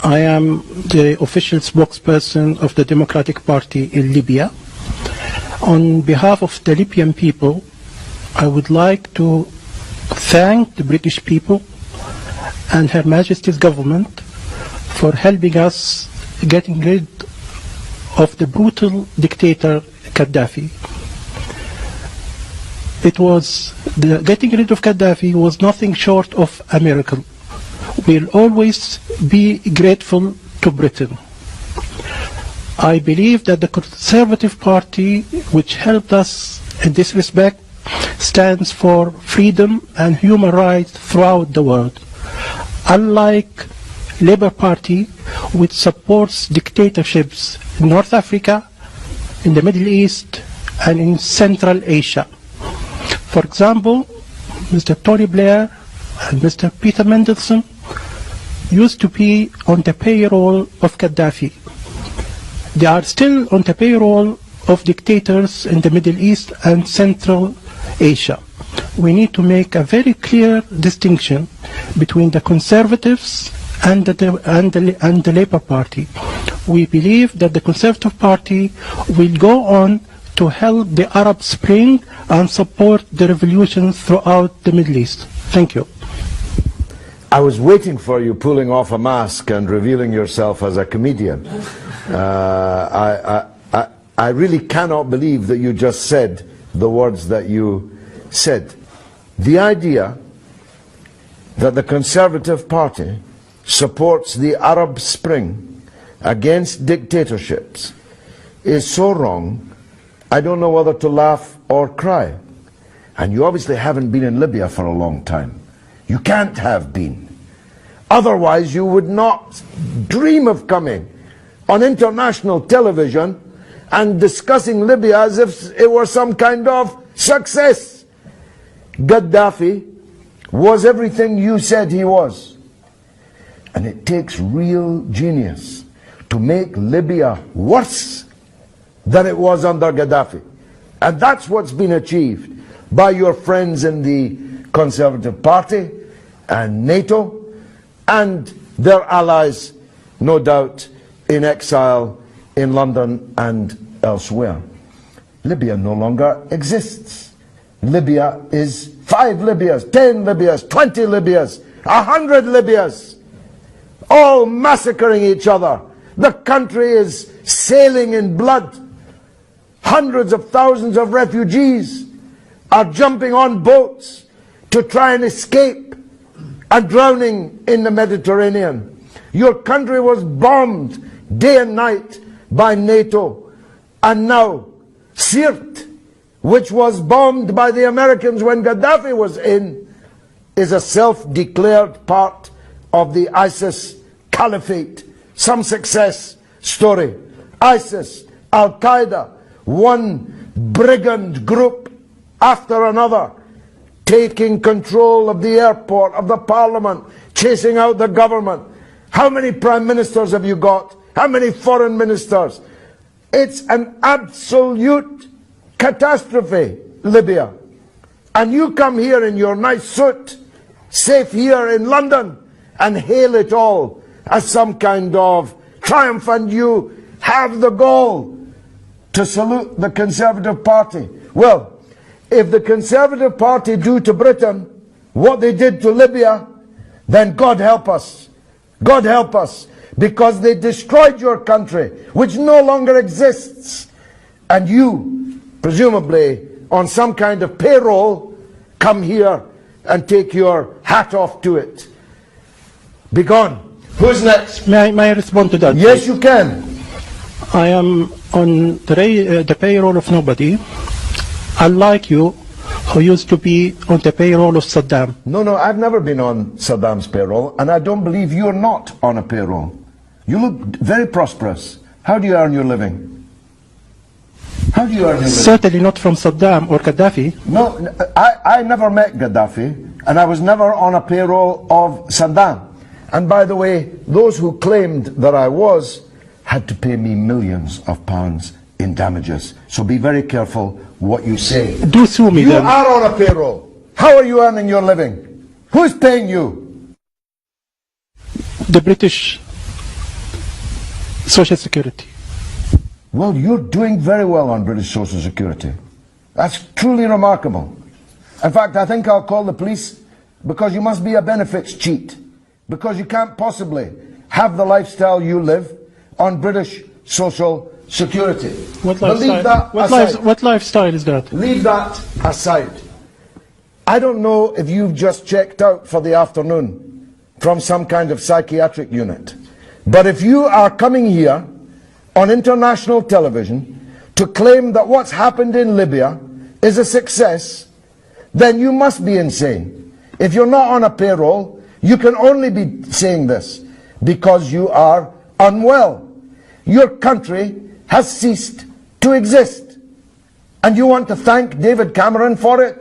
I am the official spokesperson of the Democratic Party in Libya. On behalf of the Libyan people, I would like to thank the British people and Her Majesty's government for helping us getting rid of the brutal dictator Gaddafi. Getting rid of Gaddafi was nothing short of a miracle. We'll always be grateful to Britain. I believe that the Conservative Party, which helped us in this respect, stands for freedom and human rights throughout the world. Unlike Labour Party, which supports dictatorships in North Africa, in the Middle East, and in Central Asia. For example, Mr. Tony Blair and Mr. Peter Mandelson used to be on the payroll of Gaddafi. They are still on the payroll of dictators in the Middle East and Central Asia. We need to make a very clear distinction between the Conservatives and the Labour Party. We believe that the Conservative Party will go on to help the Arab Spring and support the revolutions throughout the Middle East. Thank you. I was waiting for you pulling off a mask and revealing yourself as a comedian. I really cannot believe that you just said the words that you said. The idea that the Conservative Party supports the Arab Spring against dictatorships is so wrong, I don't know whether to laugh or cry. And you obviously haven't been in Libya for a long time. You can't have been. Otherwise you would not dream of coming on international television and discussing Libya as if it were some kind of success. Gaddafi was everything you said he was. And it takes real genius to make Libya worse than it was under Gaddafi. And that's what's been achieved by your friends in the Conservative Party and NATO and their allies, no doubt, in exile in London and elsewhere. Libya no longer exists. Libya is 5 Libyas, 10 Libyas, 20 Libyas, 100 Libyas, all massacring each other. The country is sailing in blood. Hundreds of thousands of refugees are jumping on boats to try and escape and drowning in the Mediterranean. Your country was bombed day and night by NATO. And now Sirte, which was bombed by the Americans when Gaddafi was in, is a self-declared part of the ISIS caliphate. Some success story. ISIS, Al-Qaeda, one brigand group after another, taking control of the airport, of the parliament, chasing out the government. How many prime ministers have you got? How many foreign ministers? It's an absolute catastrophe, Libya. And you come here in your nice suit, safe here in London, and hail it all as some kind of triumph, and you have the gall to salute the Conservative Party. Well, if the Conservative Party do to Britain what they did to Libya, then God help us. God help us, because they destroyed your country, which no longer exists. And you, presumably on some kind of payroll, come here and take your hat off to it. Be gone. Who's next? May I respond to that? Yes, you can. I am on the payroll of nobody, unlike you, who used to be on the payroll of Saddam. No, I've never been on Saddam's payroll, and I don't believe you're not on a payroll. You look very prosperous. How do you earn your living? How do you earn your living? Certainly not from Saddam or Gaddafi. No, I never met Gaddafi, and I was never on a payroll of Saddam. And by the way, those who claimed that I was had to pay me millions of pounds in damages. So be very careful what you say. Do sue me then. You are on a payroll. How are you earning your living? Who's paying you? The British Social Security. Well, you're doing very well on British Social Security. That's truly remarkable. In fact, I think I'll call the police, because you must be a benefits cheat, because you can't possibly have the lifestyle you live on British Social Security. What But leave that lifestyle? aside. What lifestyle is that? Leave that aside. I don't know if you've just checked out for the afternoon from some kind of psychiatric unit, but if you are coming here on international television to claim that what's happened in Libya is a success, then you must be insane. If you're not on a payroll, you can only be saying this because you are unwell. Your country has ceased to exist, and you want to thank David Cameron for it?